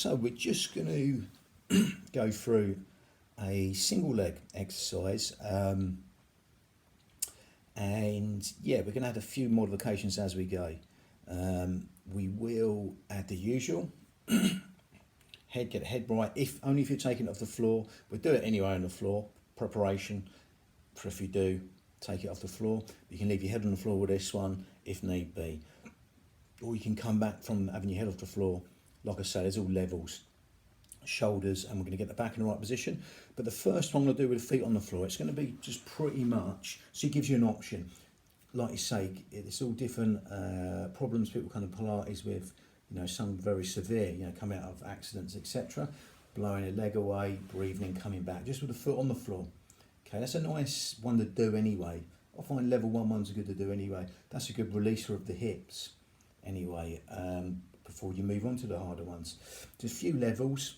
So we're just going to go through a single leg exercise, and yeah, we're going to add a few modifications as we go. We will add the usual get the head right, if only if you're taking it off the floor. We'll do it anyway on the floor, preparation for if you do take it off the floor. You can leave your head on the floor with this one if need be, or you can come back from having your head off the floor. Like I say, there's all levels, shoulders, and we're going to get the back in the right position. But the first one I'm going to do with the feet on the floor, it's going to be just pretty much, so it gives you an option. Like you say, it's all different problems people come to Pilates with, you know, some very severe, you know, coming out of accidents, etc. Blowing a leg away, breathing and coming back, just with the foot on the floor. Okay, that's a nice one to do anyway. I find level 1 ones are good to do anyway. That's a good releaser of the hips anyway, before you move on to the harder ones. Just a few levels.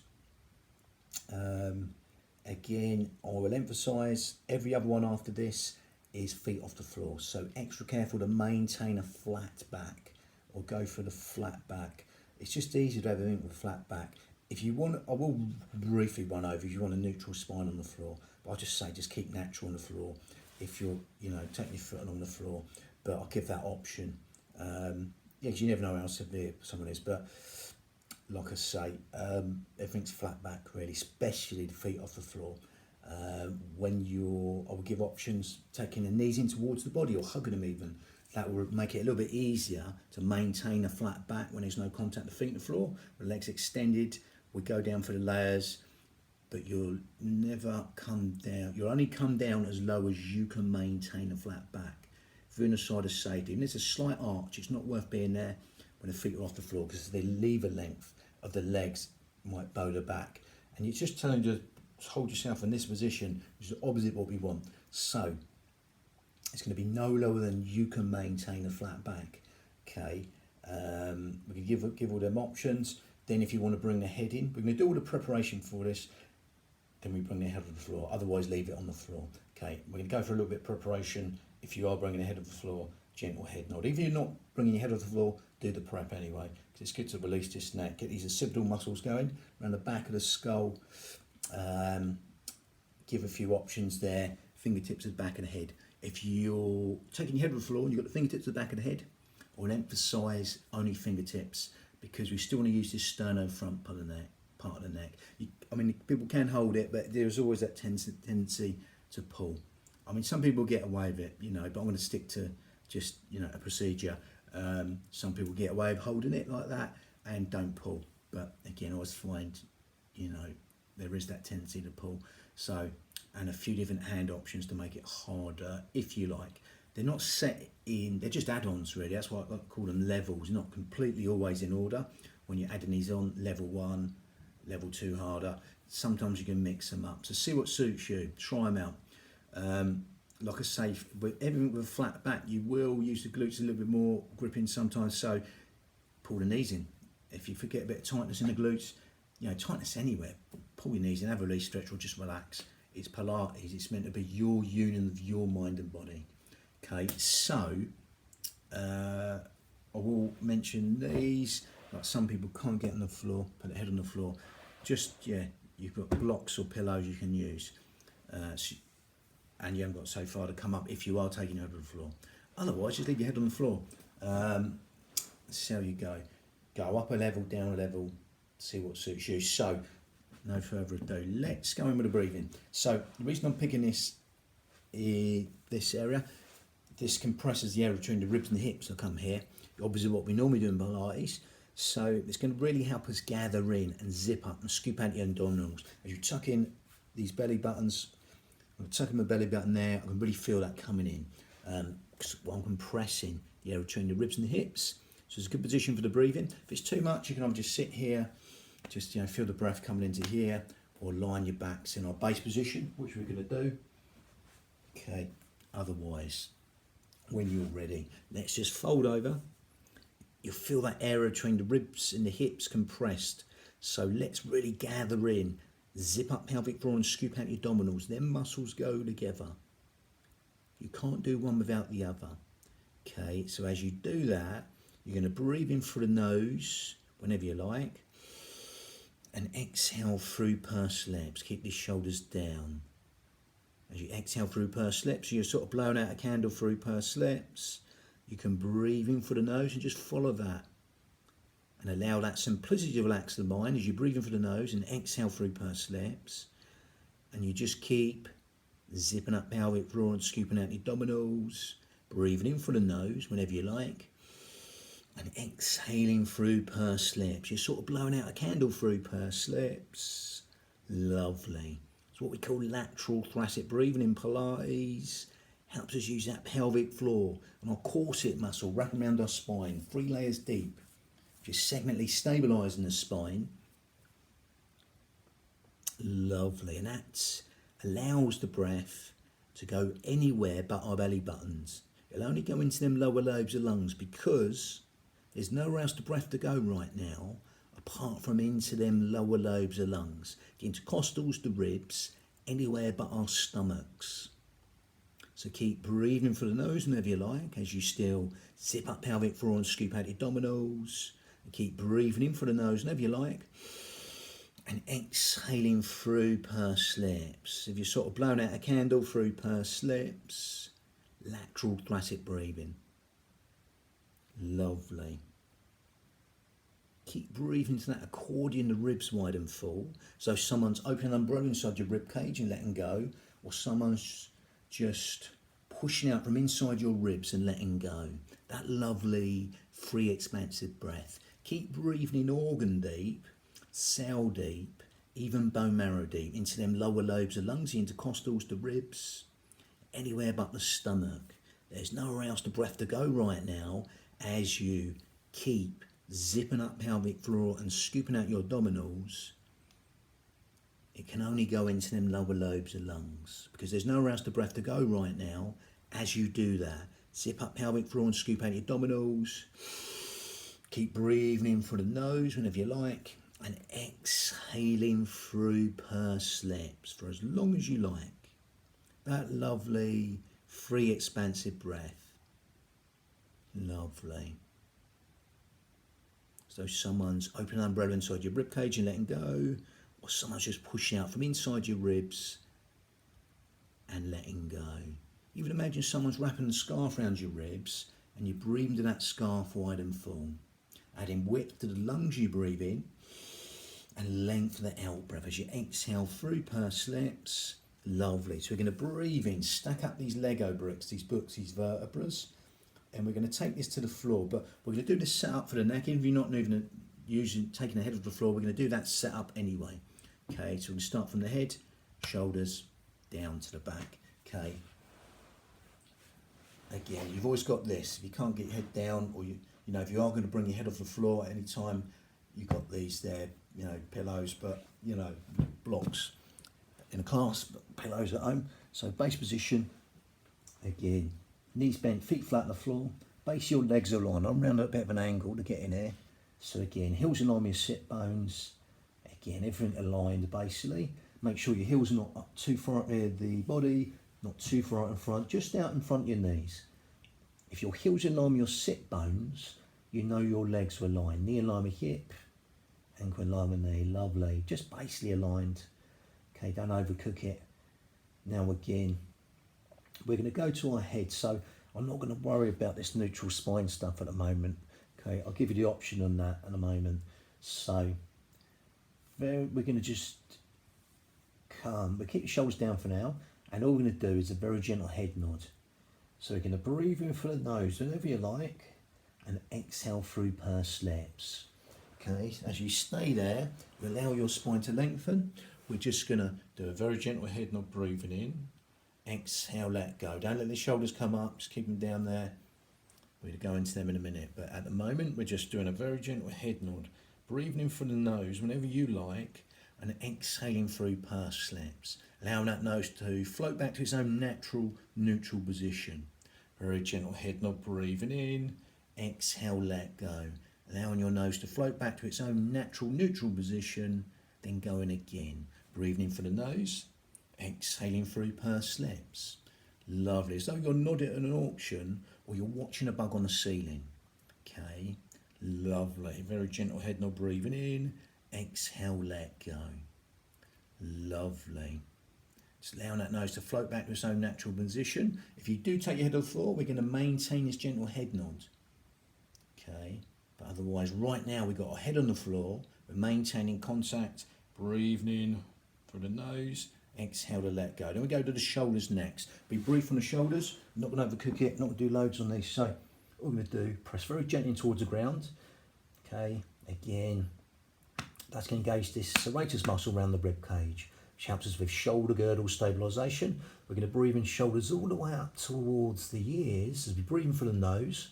Again, I will emphasise every other one after this is feet off the floor. So extra careful to maintain a flat back or go for the flat back. It's just easy to have everything with a flat back. If you want, I will briefly run over if you want a neutral spine on the floor, but I'll just say just keep natural on the floor if you're, you know, taking your foot on the floor, but I'll give that option. Yeah, because you never know how severe someone is, but like I say, everything's flat back really, especially the feet off the floor. When you're, I will give options, taking the knees in towards the body or hugging them even. That will make it a little bit easier to maintain a flat back when there's no contact with the feet on the floor. With the legs extended, we go down for the layers, but you'll never come down. You'll only come down as low as you can maintain a flat back. If you're in a side of safety, and there's a slight arch, it's not worth being there when the feet are off the floor because the lever length of the legs might bow the back. And you're just telling you to hold yourself in this position, which is the opposite of what we want. So it's going to be no lower than you can maintain a flat back. Okay, we can give all them options. Then if you want to bring the head in, we're going to do all the preparation for this. Then we bring the head to the floor. Otherwise, leave it on the floor. Okay, we're going to go for a little bit of preparation. If you are bringing the head to the floor, gentle head nod. Even if you're not bringing your head to the floor, do the prep anyway. Because it's good to release this neck, get these occipital muscles going around the back of the skull. Give a few options there. Fingertips at the back of the head. If you're taking your head to the floor and you've got the fingertips at the back of the head, I will emphasise only fingertips because we still want to use this sternofront part of the neck. I mean, people can hold it, but there's always that tendency to pull. I mean, some people get away with it, you know, but I'm going to stick to just, you know, a procedure. Some people get away with holding it like that and don't pull. But again, I always find, you know, there is that tendency to pull. So, and a few different hand options to make it harder, if you like. They're not set in, they're just add-ons really. That's why I call them levels, not completely always in order. When you're adding these on, level 1, level 2 harder. Sometimes you can mix them up. So see what suits you, try them out. Like I say, with everything with a flat back, you will use the glutes a little bit more, gripping sometimes, so pull the knees in. If you forget a bit of tightness in the glutes, you know, tightness anywhere, pull your knees in, have a release stretch or just relax. It's Pilates, it's meant to be your union of your mind and body. Okay, so I will mention these, like some people can't get on the floor, put their head on the floor. Just, yeah, you've got blocks or pillows you can use. And you haven't got so far to come up if you are taking your head on the floor. Otherwise, just leave your head on the floor. See how you go. Go up a level, down a level, see what suits you. So, no further ado, let's go in with the breathing. So, the reason I'm picking this area, this compresses the area between the ribs and the hips. I'll come here. Obviously, what we normally do in Pilates. So, it's going to really help us gather in and zip up and scoop out your abdominals. As you tuck in these belly buttons, I'm tucking my belly button there, I can really feel that coming in. While I'm compressing the area between the ribs and the hips. So it's a good position for the breathing. If it's too much, you can either just sit here, just, you know, feel the breath coming into here, or line your backs in our base position, which we're going to do. Okay, otherwise, when you're ready, let's just fold over. You'll feel that area between the ribs and the hips compressed. So let's really gather in. Zip up pelvic floor and scoop out your abdominals. Them muscles go together. You can't do one without the other. Okay, so as you do that, you're going to breathe in through the nose whenever you like. And exhale through pursed lips. Keep the shoulders down. As you exhale through pursed lips, you're sort of blowing out a candle through pursed lips. You can breathe in through the nose and just follow that. And allow that simplicity to relax the mind as you breathe in through the nose and exhale through pursed lips. And you just keep zipping up pelvic floor and scooping out the abdominals. Breathing in through the nose whenever you like. And exhaling through pursed lips. You're sort of blowing out a candle through pursed lips. Lovely. It's what we call lateral thoracic breathing in Pilates. Helps us use that pelvic floor and our corset muscle wrapping around our spine, 3 layers deep. Just segmentally stabilising the spine. Lovely. And that allows the breath to go anywhere but our belly buttons. It'll only go into them lower lobes of lungs because there's nowhere else the breath to go right now apart from into them lower lobes of lungs. The intercostals, the ribs, anywhere but our stomachs. So keep breathing through the nose whenever you like as you still zip up pelvic floor and scoop out the abdominals. And keep breathing in through the nose whenever you like. And exhaling through pursed lips. If you're sort of blowing out a candle through pursed lips, lateral thoracic breathing. Lovely. Keep breathing to that accordion, the ribs wide and full. So someone's opening an umbrella inside your rib cage and letting go, or someone's just pushing out from inside your ribs and letting go. That lovely, free, expansive breath. Keep breathing in organ deep, cell deep, even bone marrow deep, into them lower lobes of lungs, the intercostals, the ribs, anywhere but the stomach. There's nowhere else the breath to go right now as you keep zipping up pelvic floor and scooping out your abdominals. It can only go into them lower lobes of lungs because there's nowhere else the breath to go right now as you do that. Zip up pelvic floor and scoop out your abdominals. Keep breathing in through the nose whenever you like and exhaling through pursed lips for as long as you like. That lovely, free, expansive breath. Lovely. So someone's opening an umbrella inside your ribcage and letting go, or someone's just pushing out from inside your ribs and letting go. You would imagine someone's wrapping a scarf around your ribs and you breathe into that scarf wide and full. Adding width to the lungs you breathe in and length of the out breath as you exhale through pursed lips. Lovely. So we're going to breathe in, stack up these Lego bricks, these books, these vertebras, and we're going to take this to the floor. But we're going to do this set up for the neck. Even if you're not even taking the head off the floor, we're going to do that set up anyway. Okay, so we're going to start from the head, shoulders, down to the back. Okay. Again, you've always got this. If you can't get your head down, or you know, if you are going to bring your head off the floor at any time, you've got these there, you know, pillows, but, you know, blocks in a class, pillows at home. So base position, again, knees bent, feet flat on the floor, base your legs aligned. I'm round at a bit of an angle to get in there. So again, heels in line with your sit bones. Again, everything aligned basically. Make sure your heels are not up too far up near the body, not too far out in front, just out in front of your knees. If your heels are in line with your sit bones, you know your legs are aligned. Knee in line with hip, ankle in line with knee. Lovely. Just basically aligned. Okay, don't overcook it. Now again, we're going to go to our head. So I'm not going to worry about this neutral spine stuff at the moment. Okay, I'll give you the option on that at the moment. So we're going to just come. We'll keep your shoulders down for now. And all we're going to do is a very gentle head nod. So we're going to breathe in through the nose whenever you like. And exhale through pursed lips. Okay, as you stay there, you allow your spine to lengthen. We're just going to do a very gentle head nod, breathing in. Exhale, let go. Don't let the shoulders come up, just keep them down there. We're going to go into them in a minute. But at the moment, we're just doing a very gentle head nod. Breathing in through the nose whenever you like. And exhaling through pursed lips. Allowing that nose to float back to its own natural, neutral position. Very gentle head nod, breathing in. Exhale, let go. Allowing your nose to float back to its own natural, neutral position. Then going again. Breathing in for the nose. Exhaling through pursed lips. Lovely. As though you're nodding at an auction or you're watching a bug on the ceiling. Okay. Lovely. Very gentle head nod, breathing in. exhale, let go. Lovely. Just allowing that nose to float back to its own natural position. If you do take your head off the floor, we're going to maintain this gentle head nod. Okay, but otherwise right now we've got our head on the floor, we're maintaining contact, breathing in through the nose, exhale to let go. Then we go to the shoulders next. Be brief on the shoulders, not going to overcook it, not going to do loads on these. So what we're going to do, press very gently towards the ground. Okay, again, that's going to engage this serratus muscle around the rib cage, which helps us with shoulder girdle stabilisation. We're going to breathe in shoulders all the way up towards the ears as we breathe in through the nose.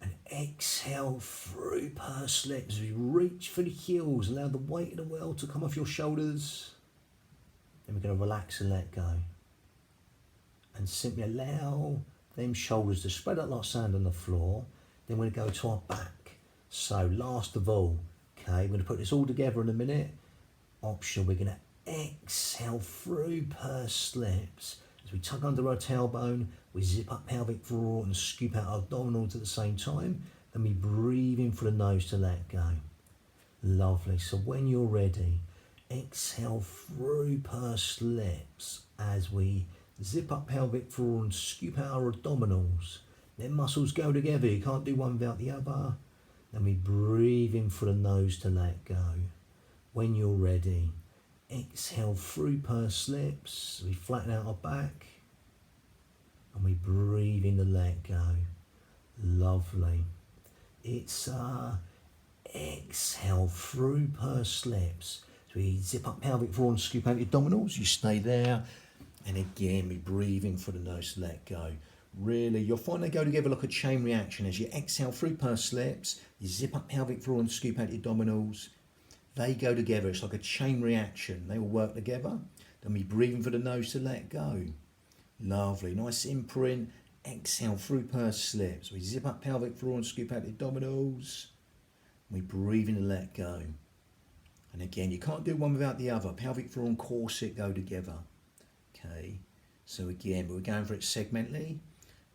And exhale through pursed lips as we reach for the heels. Allow the weight of the world to come off your shoulders. Then we're going to relax and let go. And simply allow them shoulders to spread out like sand on the floor. Then we're going to go to our back. So last of all, okay, we're going to put this all together in a minute. Optional, we're going to exhale through pursed lips. As we tug under our tailbone, we zip up pelvic floor and scoop out our abdominals at the same time. Then we breathe in through the nose to let go. Lovely. So when you're ready, exhale through pursed lips as we zip up pelvic floor and scoop out our abdominals. Then muscles go together. You can't do one without the other. Then we breathe in through the nose to let go. When you're ready, exhale through pursed lips. We flatten out our back. And we breathe in to let go. Lovely. It's exhale through pursed lips. So we zip up pelvic floor and scoop out your abdominals. You stay there. And again, we breathe in for the nose to let go. Really, you'll find they go together like a chain reaction. As you exhale through pursed lips, you zip up pelvic floor and scoop out your abdominals. They go together. It's like a chain reaction. They all work together. Then we breathe in for the nose to let go. Lovely. Nice imprint. Exhale through pursed lips. We zip up pelvic floor and scoop out the abdominals. We breathe in and let go. And again, you can't do one without the other. Pelvic floor and corset go together. Okay. So again, we're going for it segmentally.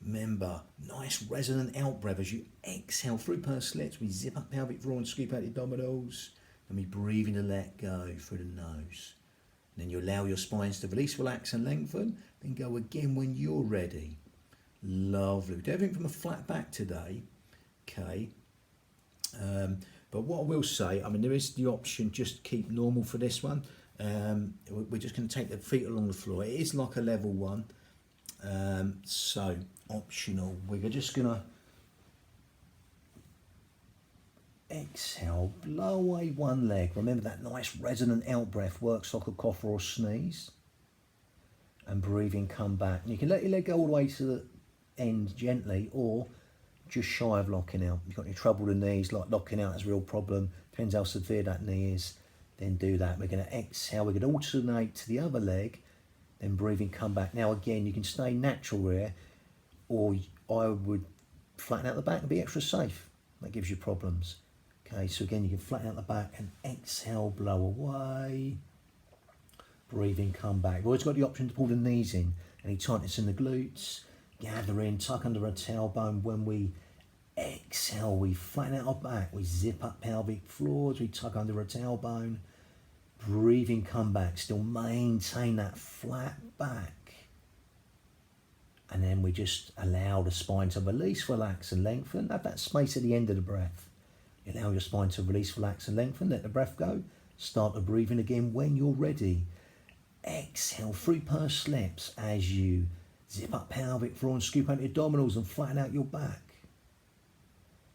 Remember, nice resonant out breath as you exhale through pursed lips. We zip up pelvic floor and scoop out the abdominals. And we breathe in and let go through the nose. And then you allow your spines to release, relax and lengthen. Then go again when you're ready. Lovely. We do everything from a flat back today. Okay. But what I will say, I mean, there is the option just keep normal for this one. We're just going to take the feet along the floor. It is like a level one. So optional. We're just going to exhale, blow away one leg. Remember that nice resonant out breath works like a cough or a sneeze. And breathing, come back. And you can let your leg go all the way to the end gently, or just shy of locking out. If you've got any trouble with the knees, like locking out is a real problem, depends how severe that knee is, then do that. We're going to exhale, we're going to alternate to the other leg, then breathing, come back. Now again, you can stay natural here, or I would flatten out the back and be extra safe. That gives you problems. Okay, so again, you can flatten out the back and exhale, blow away. Breathing, come back. We've always got the option to pull the knees in. Any tightness in the glutes, gather in, tuck under a tailbone. When we exhale, we flatten out our back. We zip up pelvic floors. We tuck under a tailbone. Breathing, come back. Still maintain that flat back. And then we just allow the spine to release, relax and lengthen. Have that space at the end of the breath. You allow your spine to release, relax and lengthen. Let the breath go. Start the breathing again when you're ready. Exhale through pursed lips as you zip up pelvic floor and scoop out your abdominals and flatten out your back.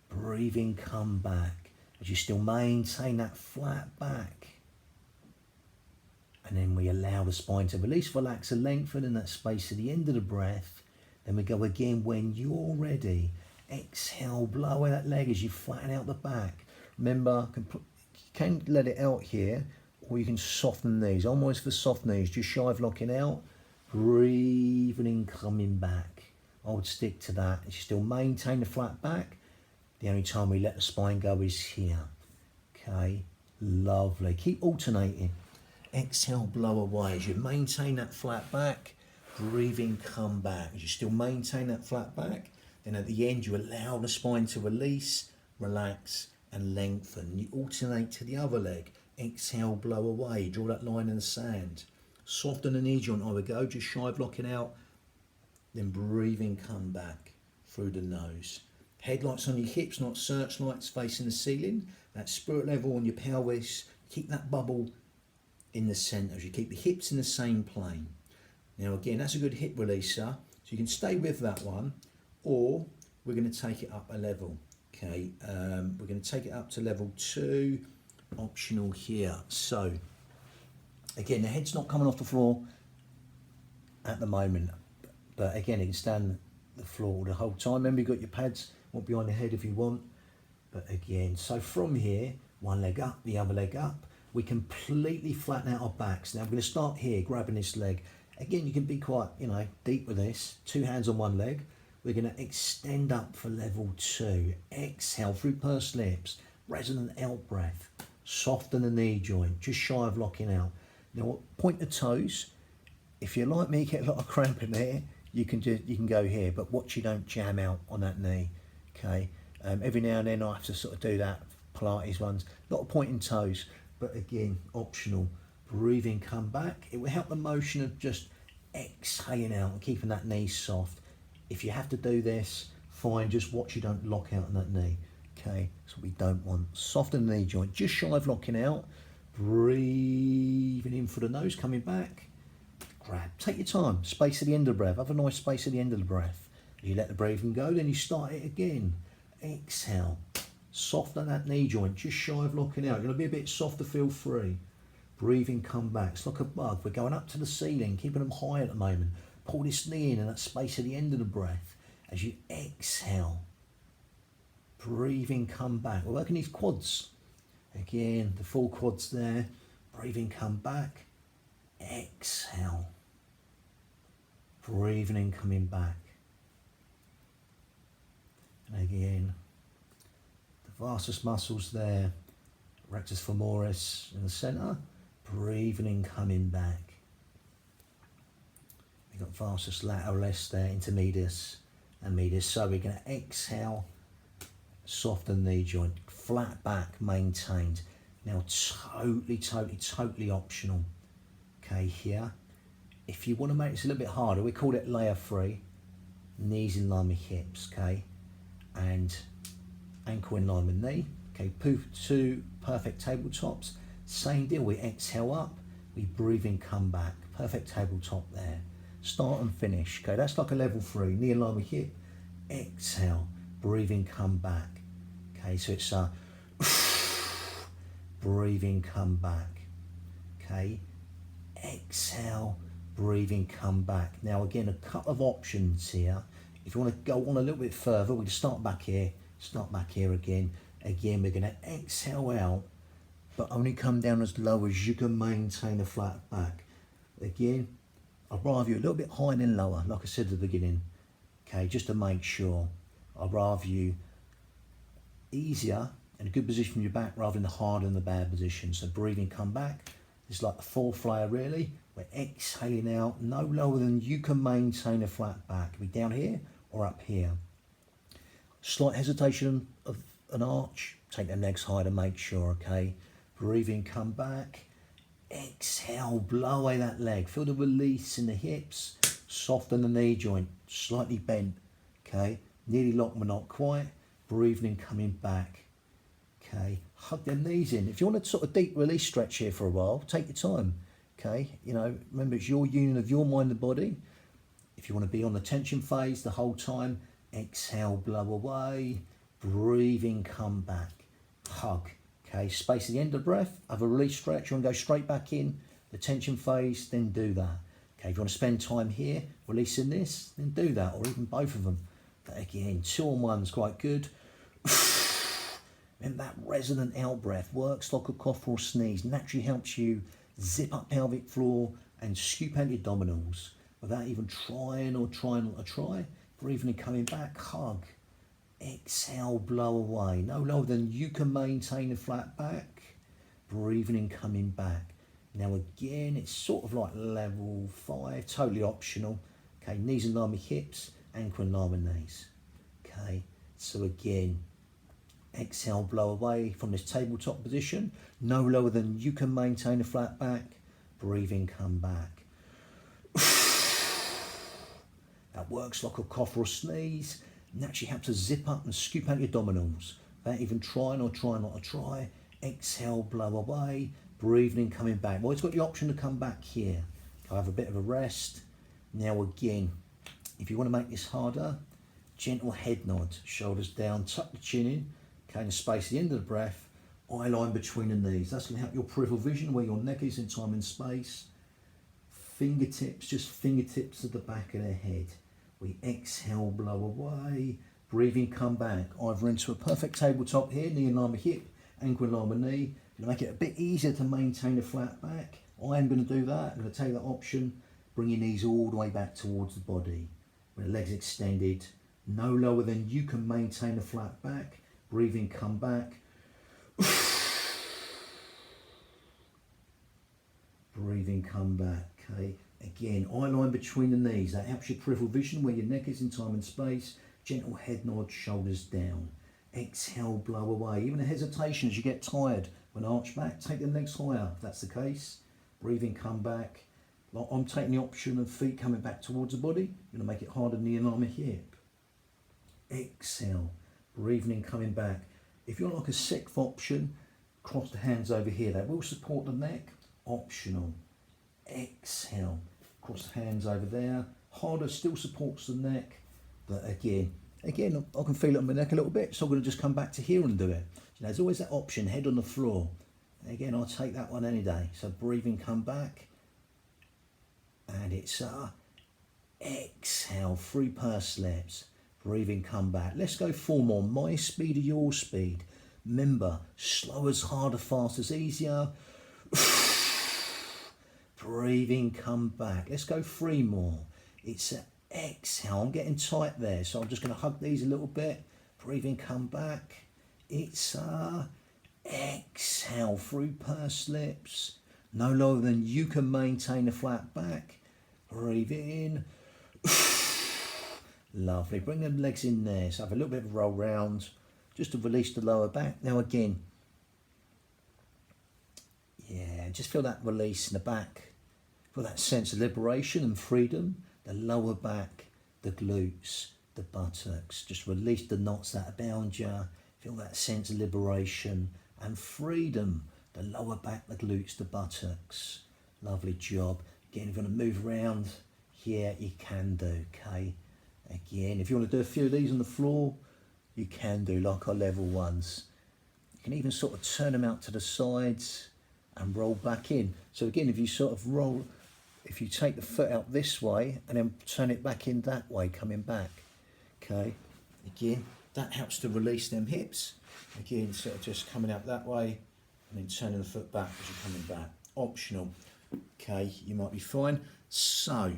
Breathing, come back as you still maintain that flat back. And then we allow the spine to release, relax and lengthen in that space at the end of the breath. Then we go again when you're ready. Exhale, blow away that leg as you flatten out the back. Remember, you can let it out here, or you can soften the knees. Almost for soft knees, just shy of locking out. Breathing in, coming back. I would stick to that. You still maintain the flat back. The only time we let the spine go is here. Okay, lovely. Keep alternating. Exhale, blow away as you maintain that flat back. Breathing, come back as you still maintain that flat back. Then at the end, you allow the spine to release, relax and lengthen. You alternate to the other leg. Exhale, blow away, draw that line in the sand. Soften the knee joint, I would go, just shy of locking out. Then breathing, come back through the nose. Headlights on your hips, not searchlights facing the ceiling. That spirit level on your pelvis. Keep that bubble in the centre. You keep the hips in the same plane. Now again, that's a good hip releaser. So you can stay with that one, or we're going to take it up a level. Okay, we're going to take it up to level 2, optional here. So again, the head's not coming off the floor at the moment, but again, it can stand the floor the whole time. Remember, you've got your pads behind the head if you want. But again, so from here, one leg up, the other leg up. We completely flatten out our backs. Now we're going to start here, grabbing this leg. Again, you can be quite, deep with this. 2 hands on one leg. We're going to extend up for level 2. Exhale through pursed lips. Resonant out breath. Soften the knee joint, just shy of locking out. Now point the toes. If you're like me, get a lot of cramp in there, you can go here, but watch you don't jam out on that knee. Okay. Every now and then I have to sort of do that. Pilates ones. A lot of pointing toes, but again, optional. Breathing, come back. It will help the motion of just exhaling out and keeping that knee soft. If you have to do this, fine, just watch you don't lock out on that knee. Okay, that's what we don't want. Soften the knee joint, just shy of locking out. Breathing in through the nose, coming back. Grab, take your time, space at the end of the breath. Have a nice space at the end of the breath. As you let the breathing go, then you start it again. Exhale, soften that knee joint, just shy of locking out. You're going to be a bit softer, feel free. Breathing, come back. It's like a bug. We're going up to the ceiling, keeping them high at the moment. Pull this knee in and that space at the end of the breath. As you exhale, breathing, come back. We're working these quads. Again, the full quads there. Breathing, come back. Exhale. Breathing in, coming back. And again, the vastus muscles there. Rectus femoris in the centre. Breathing in, coming back. We've got vastus lateralis there, intermedius and medius. So we're going to exhale, soften knee joint, flat back, maintained. Now totally optional. Okay, here. If you want to make this a little bit harder, we call it layer 3. Knees in line with hips, okay? And ankle in line with knee. Okay, 2 perfect tabletops. Same deal, we exhale up, we breathe in, come back. Perfect tabletop there. Start and finish. Okay, that's like a level 3. Knee in line with hip. Exhale, breathe in, come back. Okay, so it's breathe in, come back. Okay, exhale, breathe in, come back. Now again, a couple of options here. If you want to go on a little bit further, we can start back here again. Again, we're going to exhale out, but only come down as low as you can maintain a flat back. Again, I'd rather you a little bit higher than lower, like I said at the beginning. Okay, just to make sure. I'd rather you easier and a good position from your back rather than the hard and the bad position. So breathing, come back. It's like the 4th layer really. We're exhaling out, no lower than you can maintain a flat back. Be down here or up here. Slight hesitation of an arch, take the legs higher to make sure, okay? Breathing, come back. Exhale, blow away that leg. Feel the release in the hips. Soften the knee joint, slightly bent, okay? Nearly locked but not quite. Breathing, coming back, okay? Hug them knees in. If you want to sort of deep release stretch here for a while, take your time, okay? Remember, it's your union of your mind and body. If you want to be on the tension phase the whole time, exhale, blow away. Breathing, come back, hug. Okay, space at the end of the breath, have a release stretch. You want to go straight back in the tension phase, then do that. Okay, if you want to spend time here releasing this, then do that, or even both of them. But again, 2 on 1 is quite good. And that resonant out breath works like a cough or sneeze. Naturally helps you zip up pelvic floor and scoop out your abdominals without even trying not to try. Breathing and coming back, hug. Exhale, blow away. No lower than you can maintain a flat back. Breathing and coming back. Now again, it's sort of like level 5, totally optional. Okay, knees in line with hips, ankle in line with knees. Okay, so again, Exhale, blow away from this tabletop position. No lower than you can maintain a flat back. Breathing, come back. That works like a cough or a sneeze. Naturally have to zip up and scoop out your abdominals. Without even trying or trying not to try. Exhale, blow away. Breathing, coming back. Well, it's got the option to come back here. I'll have a bit of a rest. Now again, if you want to make this harder, gentle head nod, shoulders down, tuck the chin in, okay, the space at the end of the breath, eye line between the knees. That's going to help your peripheral vision where your neck is in time and space. Fingertips, just fingertips to the back of the head. We exhale, blow away, breathing, come back. Either into a perfect tabletop here, knee in line with hip, ankle in line with knee. To make it a bit easier to maintain a flat back, I am going to do that. I'm going to take that option, bring your knees all the way back towards the body. With the legs extended, no lower than you can maintain a flat back. Breathing, come back. Breathing, come back. Okay. Again, eye line between the knees. That helps your peripheral vision where your neck is in time and space. Gentle head nod, shoulders down. Exhale, blow away. Even a hesitation as you get tired. When arch back, take the legs higher if that's the case. Breathing, come back. I'm taking the option of feet coming back towards the body. I'm going to make it harder knee and arm and hip. Exhale. Breathing, coming back. If you're like a sixth option, cross the hands over here. That will support the neck. Optional. Exhale. Cross the hands over there. Harder, still supports the neck. But again, I can feel it on my neck a little bit, so I'm going to just come back to here and do it. You know, there's always that option, head on the floor. And again, I'll take that one any day. So breathing, come back. And it's exhale, through pursed lips. Breathing, come back. Let's go 4 more. My speed or your speed. Remember, slow as hard, fast as easier. Breathing, come back. Let's go 3 more. It's exhale. I'm getting tight there, so I'm just going to hug these a little bit. Breathing, come back. It's exhale, through pursed lips. No lower than you can maintain a flat back. Breathe in. Lovely. Bring them legs in there. So have a little bit of a roll round just to release the lower back. Now again, yeah, just feel that release in the back. Feel that sense of liberation and freedom. The lower back, the glutes, the buttocks. Just release the knots that are bound you. Feel that sense of liberation and freedom. The lower back, the glutes, the buttocks. Lovely job. Again, if you want to move around here, you can do, okay? Again, if you want to do a few of these on the floor, you can do, like our level ones. You can even sort of turn them out to the sides and roll back in. So again, if you sort of roll, if you take the foot out this way and then turn it back in that way, coming back, okay? Again, that helps to release them hips. Again, sort of just coming out that way and then turning the foot back as you're coming back. Optional. Okay, you might be fine. So,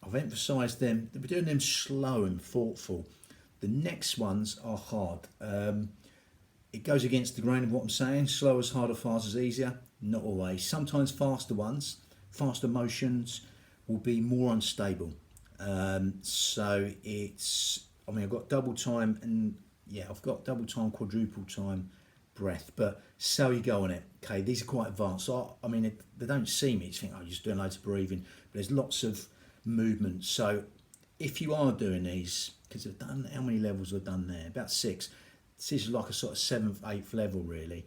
I've emphasised them. We're doing them slow and thoughtful. The next ones are hard. It goes against the grain of what I'm saying. Slow is harder, fast is easier. Not always. Sometimes faster ones, faster motions will be more unstable. So it's, I mean, I've got double time and yeah, I've got double time, quadruple time breath, but so you go on it. Okay, these are quite advanced. So I mean, they don't see me. You think, oh, you're just doing loads of breathing, but there's lots of movement. So if you are doing these, because I've done, how many levels have I done there? About 6. This is like a sort of 7th, 8th level really.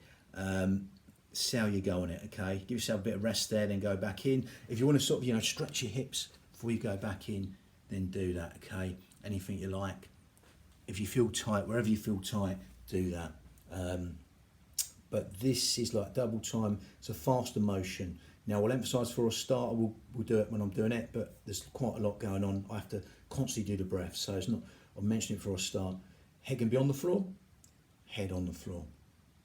See how you go on it, okay? Give yourself a bit of rest there, then go back in. If you want to sort of, you know, stretch your hips before you go back in, then do that, okay? Anything you like. If you feel tight, wherever you feel tight, do that. But this is like double time. It's a faster motion. Now, I'll emphasise for a start, we'll do it when I'm doing it, but there's quite a lot going on. I have to constantly do the breath, so it's not, I'll mention it for a start. Head can be on the floor, head on the floor.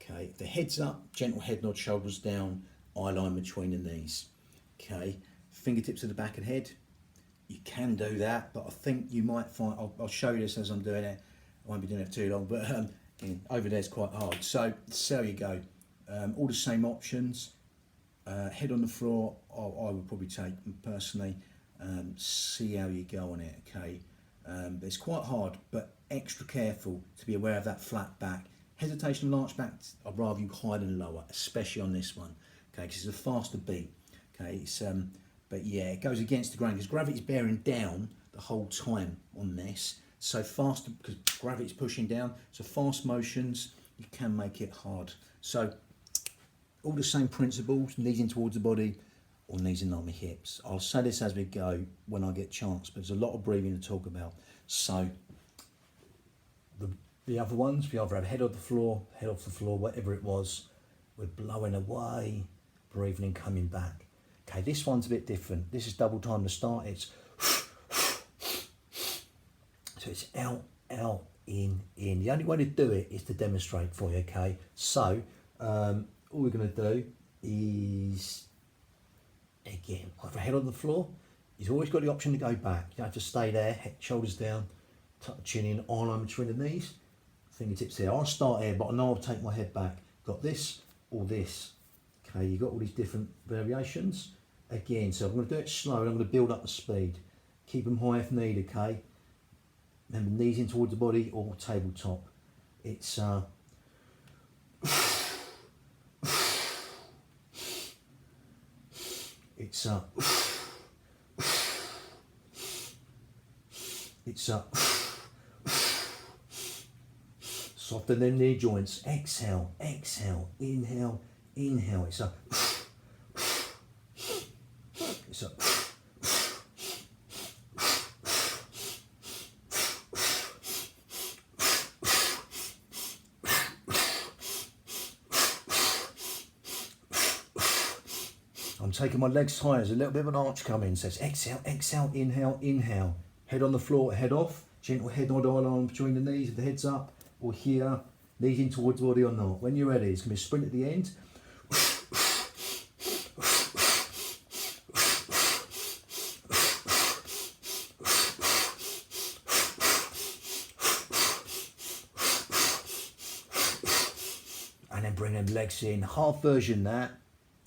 Okay, the head's up, gentle head nod, shoulders down, eye line between the knees. Okay, fingertips to the back of the head. You can do that, but I think you might find, I'll show you this as I'm doing it. I won't be doing it too long, but over there is quite hard. So there you go. All the same options. Head on the floor, I would probably take personally. See how you go on it, okay? It's quite hard, but extra careful to be aware of that flat back Hesitation and arch back, I'd rather you higher than lower, especially on this one, okay, because it's a faster beat, okay, it's, but yeah, it goes against the grain, because gravity's bearing down the whole time on this, so faster, because gravity's pushing down, so fast motions, you can make it hard. So, all the same principles, knees in towards the body, or knees in line with hips. I'll say this as we go when I get a chance, but there's a lot of breathing to talk about. So, the other ones, we either have head on the floor, head off the floor, whatever it was. We're blowing away, breathing and coming back. Okay, this one's a bit different. This is double time to start. It's so it's out, out, in. The only way to do it is to demonstrate for you, okay? So, all we're going to do is, again, either head on the floor. You've always got the option to go back. You don't have to stay there, head, shoulders down, tuck the chin in, arm in between the knees. Fingertips here. I'll start here, but I know I'll take my head back. Got this or this. Okay, you've got all these different variations. Again, so I'm going to do it slow and I'm going to build up the speed. Keep them high if needed, okay? Remember, knees in towards the body or tabletop. It's soften them knee joints. Exhale, exhale, inhale, inhale. It's a I'm taking my legs higher. There's a little bit of an arch coming. So it's exhale, exhale, inhale, inhale. Head on the floor, head off. Gentle head nod on between the knees, if the head's up, or here, knees in towards the body or not. When you're ready, it's going to be a sprint at the end. And then bring them legs in, half version that,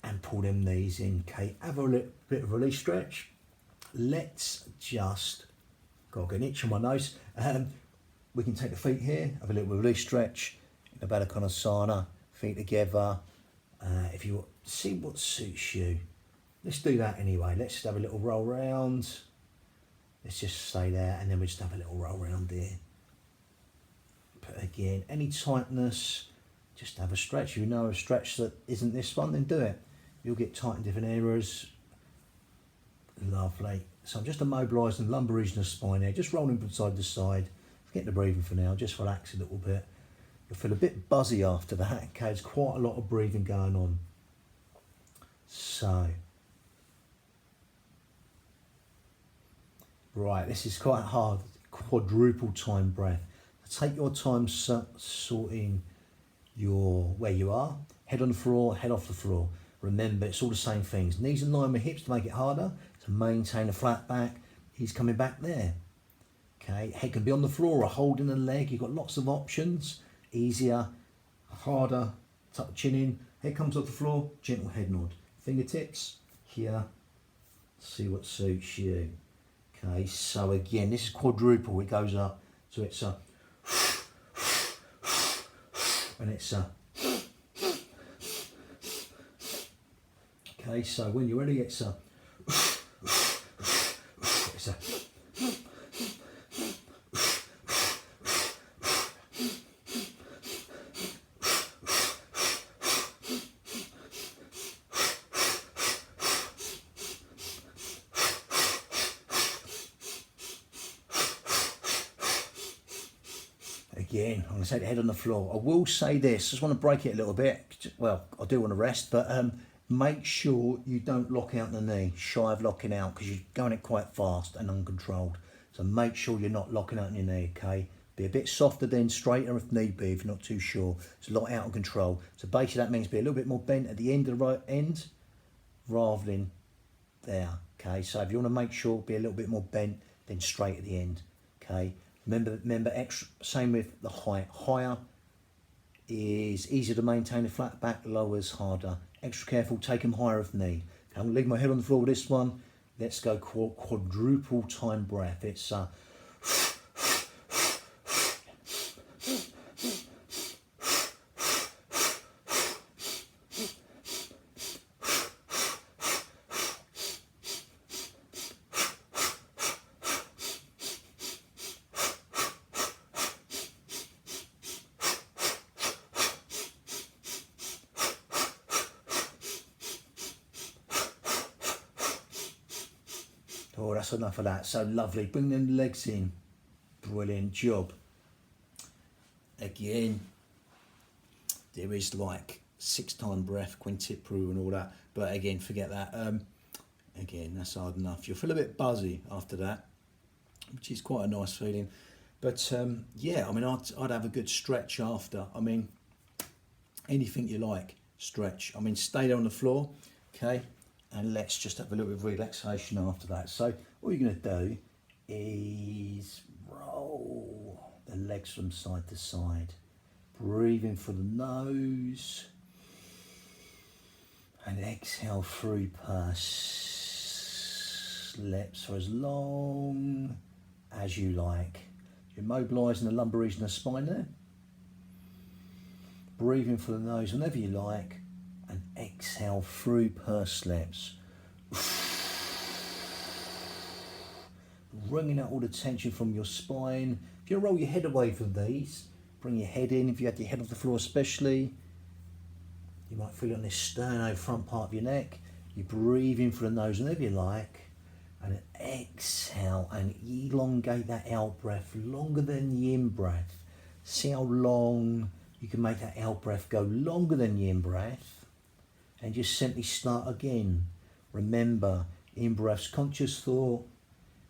and pull them knees in. Okay, have a little bit of release stretch. Let's just, got to get an itch on my nose. We can take the feet here, have a little release stretch in a Paragasana, feet together. If you see what suits you, let's do that anyway. Let's just have a little roll round. Let's just stay there, and then we just have a little roll round here. But again, any tightness, just have a stretch. You know a stretch that isn't this one, then do it. You'll get tight in different areas. Lovely. So I'm just immobilising the lumbar region of the spine here, just rolling from side to side. Forget the breathing for now, just relax a little bit. You'll feel a bit buzzy after that, okay? There's quite a lot of breathing going on. So, right, this is quite hard. Quadruple time breath. Take your time sorting where you are. Head on the floor, head off the floor. Remember, it's all the same things. Knees in line with hips to make it harder, to maintain a flat back. He's coming back there. Okay, head can be on the floor or holding the leg. You've got lots of options. Easier, harder, tuck the chin in. Head comes off the floor, gentle head nod. Fingertips here, see what suits you. Okay, so again, this is quadruple. It goes up. So it's a, and it's a, okay, so when you're ready, it's a, it's a, again, I'm going to say the head on the floor. I will say this, I just want to break it a little bit. Well, I do want to rest, but make sure you don't lock out the knee, shy of locking out, because you're going it quite fast and uncontrolled. So make sure you're not locking out your knee, okay? Be a bit softer then, straighter if need be, if you're not too sure. It's a lot out of control. So basically that means be a little bit more bent at the end of the right end, rather than there, okay? So if you want to make sure, be a little bit more bent, then straight at the end, okay? Remember, extra, same with the height. Higher is easier to maintain a flat back, lower is harder. Extra careful, take them higher if need. Okay, I'm going to leave my head on the floor with this one. Let's go quadruple time breath. It's Oh, that's enough of that. So lovely. Bring them legs in. Brilliant job. Again, there is like 6-time breath, quintet Peru and all that. But again, forget that. Again, that's hard enough. You'll feel a bit buzzy after that, which is quite a nice feeling. But yeah, I mean, I'd have a good stretch after. I mean, anything you like, stretch. I mean, stay there on the floor, okay? And let's just have a little bit of relaxation after that. So all you're going to do is roll the legs from side to side. Breathe in through the nose. And exhale through purse lips for as long as you like. You're mobilising the lumbar region of the spine there. Breathe in through the nose whenever you like. And exhale through purse lips. Wringing out all the tension from your spine. If you roll your head away from these, bring your head in. If you had your head off the floor especially, you might feel it on this sterno front part of your neck. You breathe in through the nose whenever you like. And exhale and elongate that out breath longer than the in breath. See how long you can make that out breath go longer than the in breath. And just simply start again. Remember, in breath's conscious thought,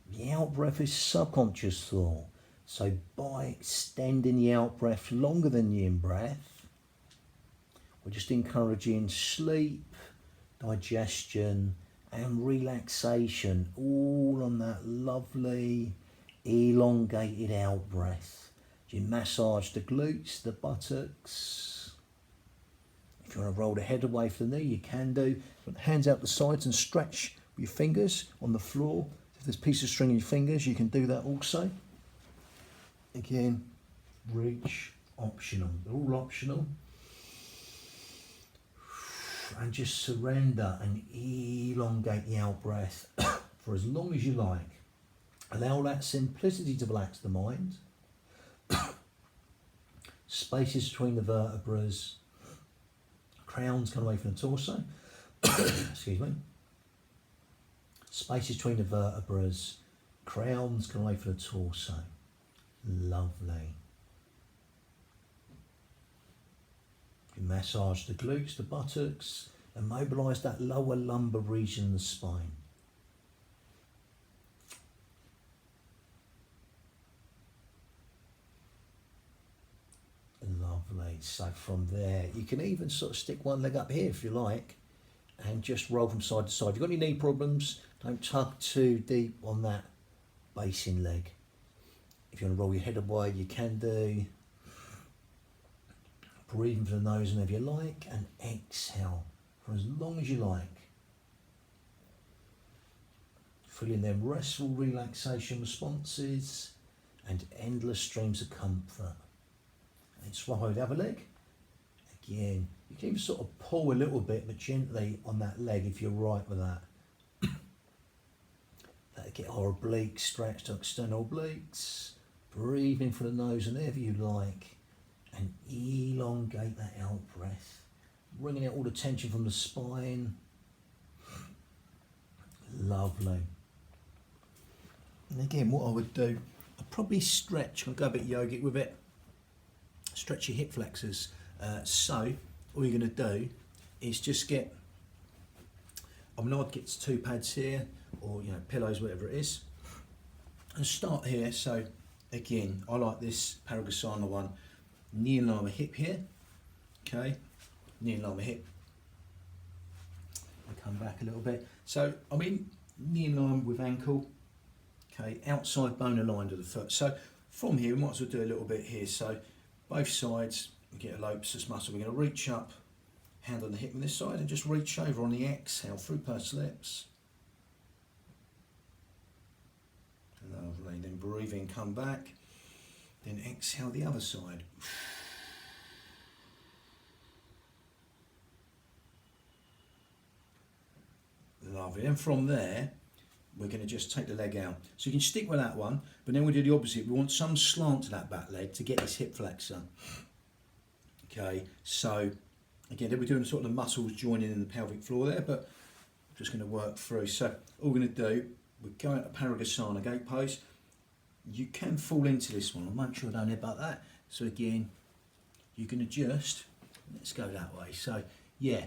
the out breath is subconscious thought. So by extending the out breath longer than the in breath, we're just encouraging sleep, digestion, and relaxation, all on that lovely elongated out breath. You massage the glutes, the buttocks. If you want to roll the head away from the knee, you can do. Put the hands out the sides and stretch with your fingers on the floor. If there's a piece of string in your fingers, you can do that also. Again, reach, optional. They're all optional. And just surrender and elongate the out breath for as long as you like. Allow that simplicity to relax the mind. Spaces between the vertebrae. Crowns come away from the torso. Excuse me. Spaces between the vertebrae. Crowns come away from the torso. Lovely. You massage the glutes, the buttocks, and mobilise that lower lumbar region of the spine. Lovely. So from there, you can even sort of stick one leg up here if you like, and just roll from side to side. If you've got any knee problems, don't tug too deep on that basing leg. If you want to roll your head away, you can do. Breathe in through the nose whenever you like, and exhale for as long as you like. Feeling them restful relaxation responses and endless streams of comfort. And swap over the other leg. Again, you can even sort of pull a little bit, but gently on that leg if you're right with that. Let get our obliques stretched to external obliques. Breathe in through the nose whenever you like. And elongate that out breath, bringing out all the tension from the spine. Lovely. And again, what I would do, I'd probably stretch, I'll go a bit yogic with it, stretch your hip flexors. So all you're going to do is just get, I mean, I'd get 2 pads here, or pillows, whatever it is, and start here. So again, I like this Paragasana one. Knee in line with hip here, okay, knee in line with hip. I come back a little bit. So I'm in knee in line with ankle, okay, outside bone aligned of the foot. So from here, we might as well do a little bit here. So both sides, we get a locus muscle. We're going to reach up, hand on the hip on this side, and just reach over on the exhale through pursed lips. Lovely. Then breathe in, come back. Then exhale the other side. Lovely. And from there, we're going to just take the leg out. So you can stick with that one, but then we do the opposite. We want some slant to that back leg to get this hip flexor. Okay, so again, we're doing sort of the muscles joining in the pelvic floor there, but I'm just going to work through. So all we're going to do, we're going to Paragasana gate pose. You can fall into this one. I'll make sure I don't headbutt that. So again, you can adjust. Let's go that way. So yeah,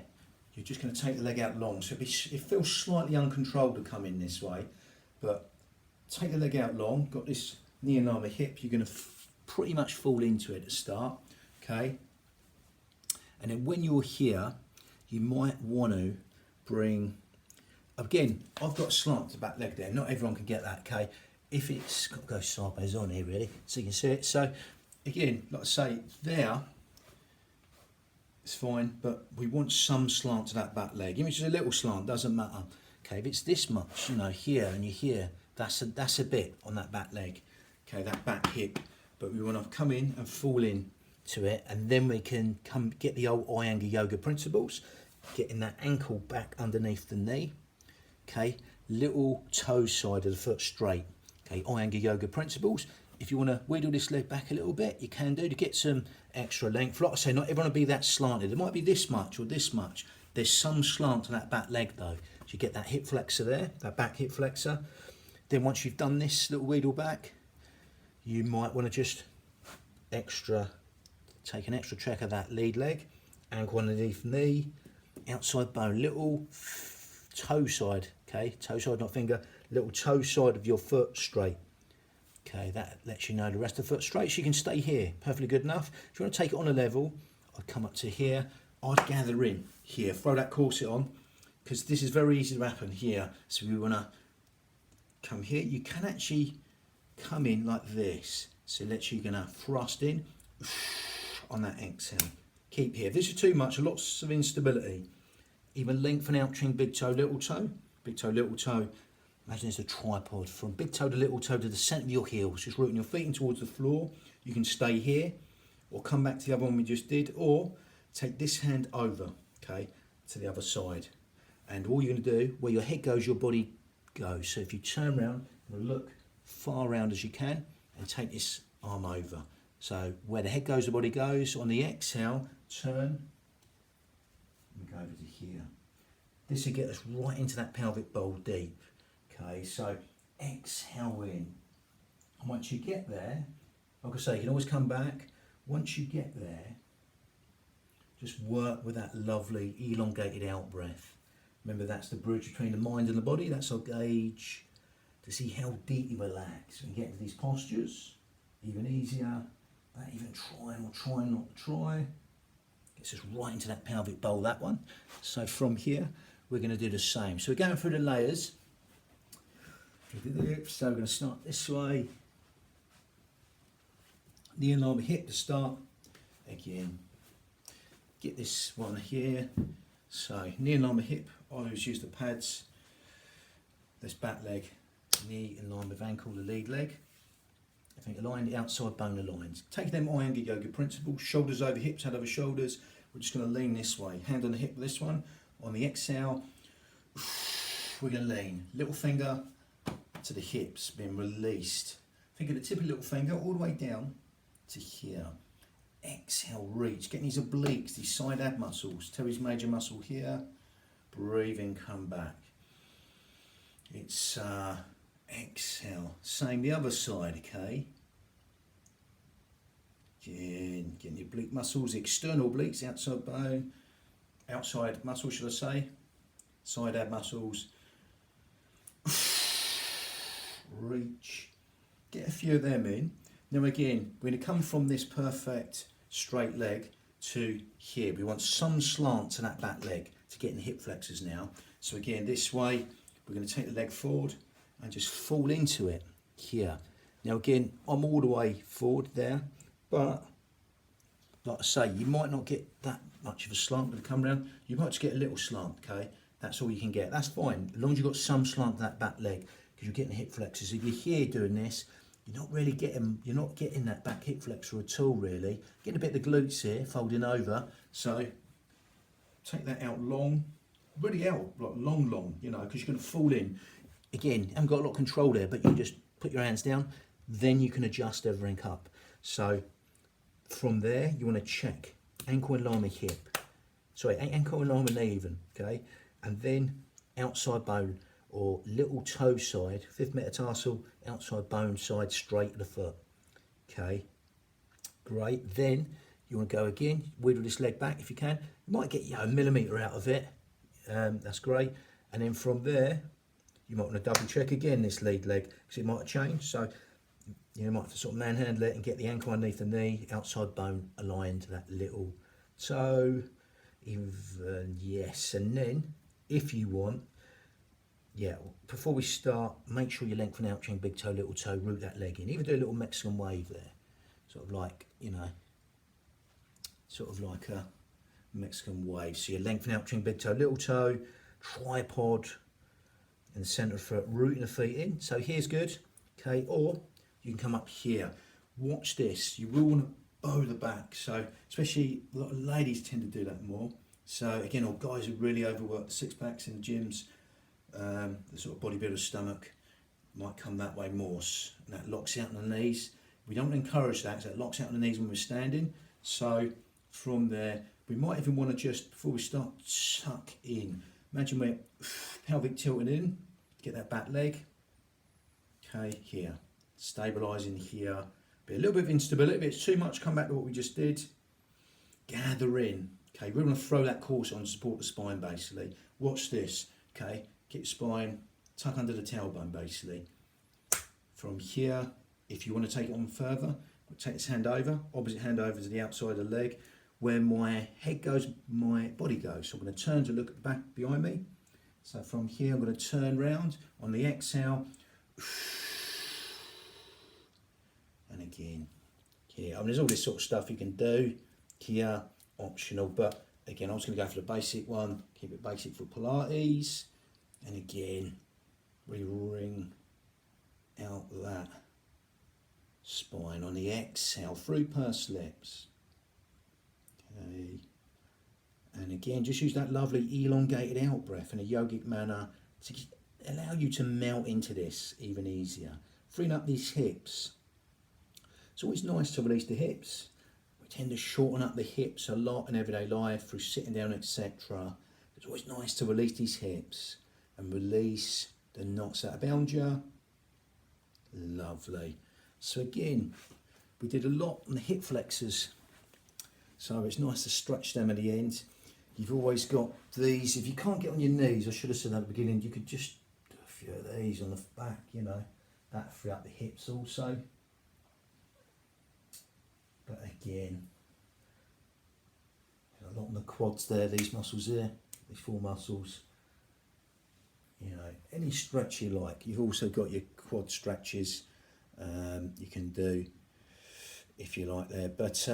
you're just going to take the leg out long. So it feels slightly uncontrolled to come in this way, but take the leg out long. Got this knee in line with hip. You're going to pretty much fall into it at the start. Okay. And then when you're here, you might want to bring, again, I've got a slant to the back leg there. Not everyone can get that, okay? If it's got to go sideways on here, really, so you can see it. So, again, like I say, there, it's fine, but we want some slant to that back leg. Even if it's a little slant, doesn't matter. Okay, if it's this much, you know, here and you're here, that's a bit on that back leg. Okay, that back hip. But we want to come in and fall in to it, and then we can come get the old Iyengar yoga principles, getting that ankle back underneath the knee. Okay, little toe side of the foot straight. Okay, Iyengar yoga principles. If you want to wiggle this leg back a little bit, you can do to get some extra length. Like I say, not everyone will be that slanted. It might be this much or this much. There's some slant to that back leg though. So you get that hip flexor there, that back hip flexor. Then once you've done this little wiggle back, you might want to just take an extra check of that lead leg, ankle underneath knee, outside bone, little toe side, okay, toe side, not finger, little toe side of your foot straight. Okay, that lets you know the rest of the foot straight, so you can stay here, perfectly good enough. If you want to take it on a level, I'd come up to here, I'd gather in here, throw that corset on, because this is very easy to happen here. So we want to come here, you can actually come in like this, so let you gonna thrust in on that exhale. Keep here. If this is too much, lots of instability. Even lengthen out between big toe, little toe, big toe, little toe. Imagine it's a tripod from big toe to little toe to the centre of your heels, just rooting your feet in towards the floor. You can stay here or come back to the other one we just did, or take this hand over, okay, to the other side. And all you're going to do, where your head goes, your body goes. So if you turn around, look far around as you can and take this arm over. So where the head goes, the body goes. On the exhale, turn and go over to here. This will get us right into that pelvic bowl deep. Okay, so exhale in. And once you get there, like I say, you can always come back. Once you get there, just work with that lovely elongated out breath. Remember, that's the bridge between the mind and the body. That's our gauge to see how deep you relax. When you get into these postures, even easier. Don't even try or try not to try. Gets us right into that pelvic bowl, that one. So from here, we're going to do the same. So we're going through the layers. So we're going to start this way. Knee and lower hip to start. Again, get this one here. So knee and lower hip. I always use the pads. This back leg, knee in line with ankle, the lead leg. I think align the outside bone aligns. Take them Iyengar yoga principles. Shoulders over hips, head over shoulders. We're just going to lean this way. Hand on the hip, this one. On the exhale, we're going to lean. Little finger to the hips, being released. Finger the tip of the little finger all the way down to here. Exhale, reach. Getting these obliques, these side ab muscles. Teres major muscle here. Breathing, come back. It's exhale. Same the other side, okay? Again, getting the oblique muscles, external obliques, outside bone, outside muscle, should I say? Side ab muscles. Reach. Get a few of them in. Now again, we're going to come from this perfect straight leg to here. We want some slant to that back leg to get in the hip flexors now. So again, this way, we're going to take the leg forward and just fall into it here. Now again, I'm all the way forward there, but like I say, you might not get that much of a slant when you come around. You might just get a little slant, okay? That's all you can get. That's fine, as long as you've got some slant to that back leg, because you're getting the hip flexors. If you're here doing this, you're not getting that back hip flexor at all, really. Getting a bit of the glutes here, folding over. So take that out long, really out, like long, you know, because you're going to fall in. Again, you haven't got a lot of control there, but you just put your hands down, then you can adjust everything up. So from there, you want to check ankle in line with hip. Sorry, ankle in line with knee even, okay? And then outside bone or little toe side, fifth metatarsal, outside bone side, straight of the foot. Okay, great. Then you want to go again, wiggle this leg back if you can. You might get a millimetre out of it. That's great. And then from there, you might want to double check again this lead leg because it might have changed. So you might have to sort of manhandle it and get the ankle underneath the knee, outside bone aligned to that little toe. Even, yes. And then if you want, before we start, make sure you lengthen out chain, big toe, little toe, root that leg in. Even do a little Mexican wave there. Sort of like, sort of like a Mexican wave. So you lengthen out chain, big toe, little toe, tripod in the centre of the foot, rooting the feet in. So here's good, okay, or you can come up here. Watch this, you will want to bow the back. So especially a lot of ladies tend to do that more. So again, or guys who really overwork the six packs in the gyms, the sort of bodybuilder's stomach might come that way more. And that locks out on the knees. We don't encourage that because that locks out on the knees when we're standing. So from there, we might even want to just, before we start, tuck in. Imagine we're pelvic tilting in, get that back leg. Okay, here, stabilising here. Be a little bit of instability. If it's too much, come back to what we just did. Gather in. Okay, we want to throw that core on to support the spine basically. Watch this. Okay, get your spine, tuck under the tailbone basically. From here, if you want to take it on further, take this hand over, opposite hand over to the outside of the leg. Where my head goes, my body goes. So I'm going to turn to look back behind me. So from here, I'm going to turn round on the exhale. And again, here. I mean, there's all this sort of stuff you can do. Here, optional. But again, I was going to go for the basic one. Keep it basic for Pilates. And again, we ring out that spine on the exhale through pursed lips. Okay. And again, just use that lovely elongated out breath in a yogic manner to allow you to melt into this even easier. Freeing up these hips. It's always nice to release the hips. We tend to shorten up the hips a lot in everyday life through sitting down, etc. It's always nice to release these hips and release the knots that are bound you. Lovely. So again, we did a lot on the hip flexors. So it's nice to stretch them at the end. You've always got these. If you can't get on your knees, I should have said that at the beginning, you could just do a few of these on the back, that free up the hips also. But again, a lot on the quads there, these muscles there, these four muscles. Any stretch you like. You've also got your quad stretches you can do if you like there. But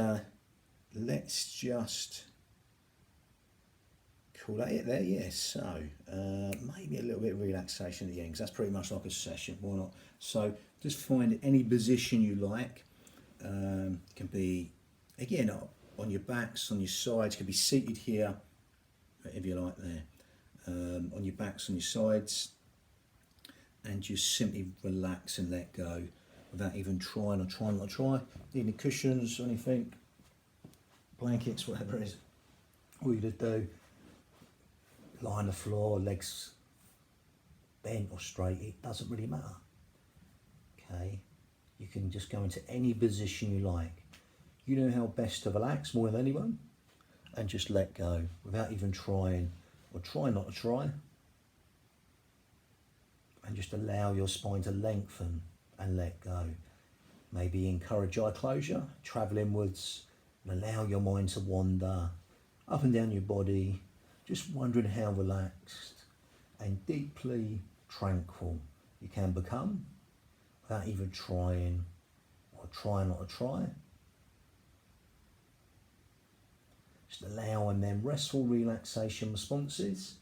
let's just call that it there, yes. So maybe a little bit of relaxation at the end because that's pretty much like a session, why not? So just find any position you like. Can be, again, on your backs, on your sides, can be seated here, if you like there. On your backs, on your sides, and just simply relax and let go without even trying or trying not to try. Need any cushions or anything, blankets, whatever it is. All you do, lie on the floor, legs bent or straight, it doesn't really matter. Okay, you can just go into any position you like. You know how best to relax more than anyone, and just let go without even trying or try not to try. And just allow your spine to lengthen and let go. Maybe encourage eye closure, travel inwards, and allow your mind to wander up and down your body, just wondering how relaxed and deeply tranquil you can become without even trying or trying not to try. Just allowing them restful relaxation responses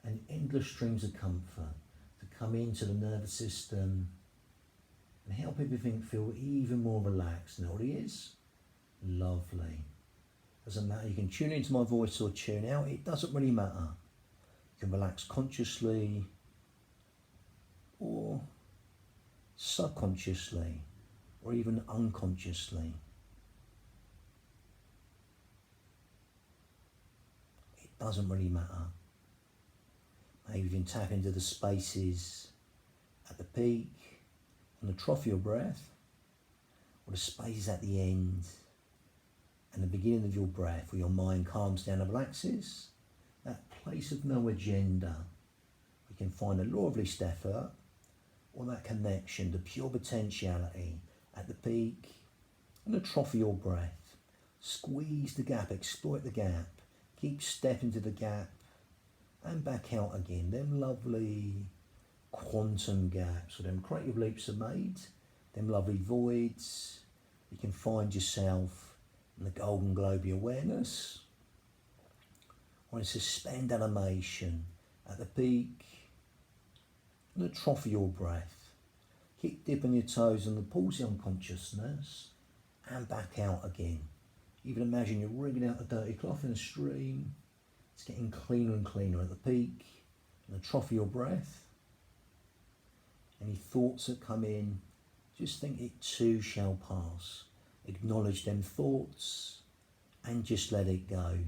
and endless streams of comfort to come into the nervous system and help everything feel even more relaxed than it already is. Lovely. Doesn't matter, you can tune into my voice or tune out, it doesn't really matter. You can relax consciously or subconsciously or even unconsciously. It doesn't really matter. Maybe you can tap into the spaces at the peak, on the trough of your breath, or the spaces at the end and the beginning of your breath, where your mind calms down and relaxes. That place of no agenda. We can find the law of least effort, or that connection, the pure potentiality at the peak and the trough of your breath. Squeeze the gap, exploit the gap, keep stepping to the gap and back out again. Them lovely quantum gaps, where them creative leaps are made, them lovely voids. You can find yourself in the golden globe of awareness, or in suspend animation at the peak and the trough of your breath. Keep dipping your toes on the pools of unconsciousness and back out again. Even imagine you're wriggling out a dirty cloth in a stream. It's getting cleaner and cleaner at the peak and the trough of your breath. Any thoughts that come in, just think it too shall pass. Acknowledge them thoughts and just let it go.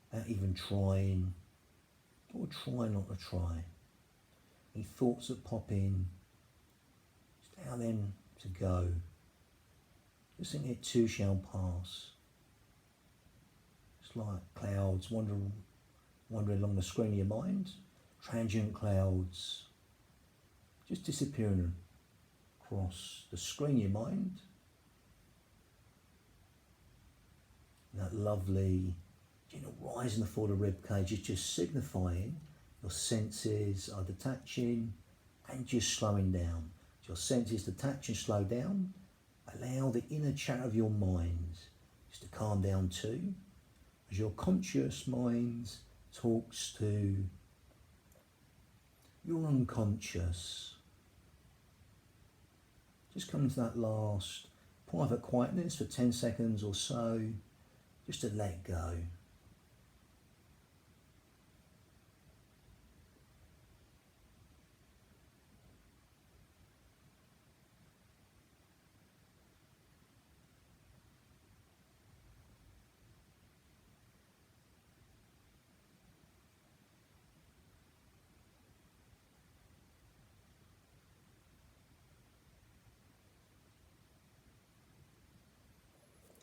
Without even trying, or try not to try. Any thoughts that pop in, just allow them to go. Just think it too shall pass. It's like clouds wandering along the screen of your mind. Transient clouds just disappearing across the screen of your mind. And that lovely rise in the forward of the rib cage is just signifying your senses are detaching and just slowing down. As your senses detach and slow down, allow the inner chatter of your mind just to calm down too, as your conscious mind talks to your unconscious. Just come to that last private quietness for 10 seconds or so, just to let go.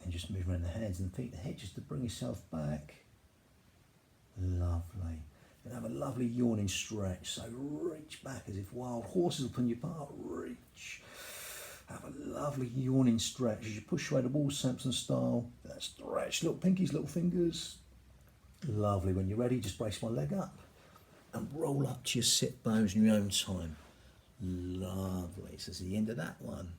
Just move around the hands and feet, the head, just to bring yourself back. Lovely. And have a lovely yawning stretch. So reach back as if wild horses upon your part. Reach. Have a lovely yawning stretch as you push away the wall, Samson style. That stretch, little pinkies, little fingers. Lovely. When you're ready, just brace one leg up and roll up to your sit bones in your own time. Lovely. So this is the end of that one.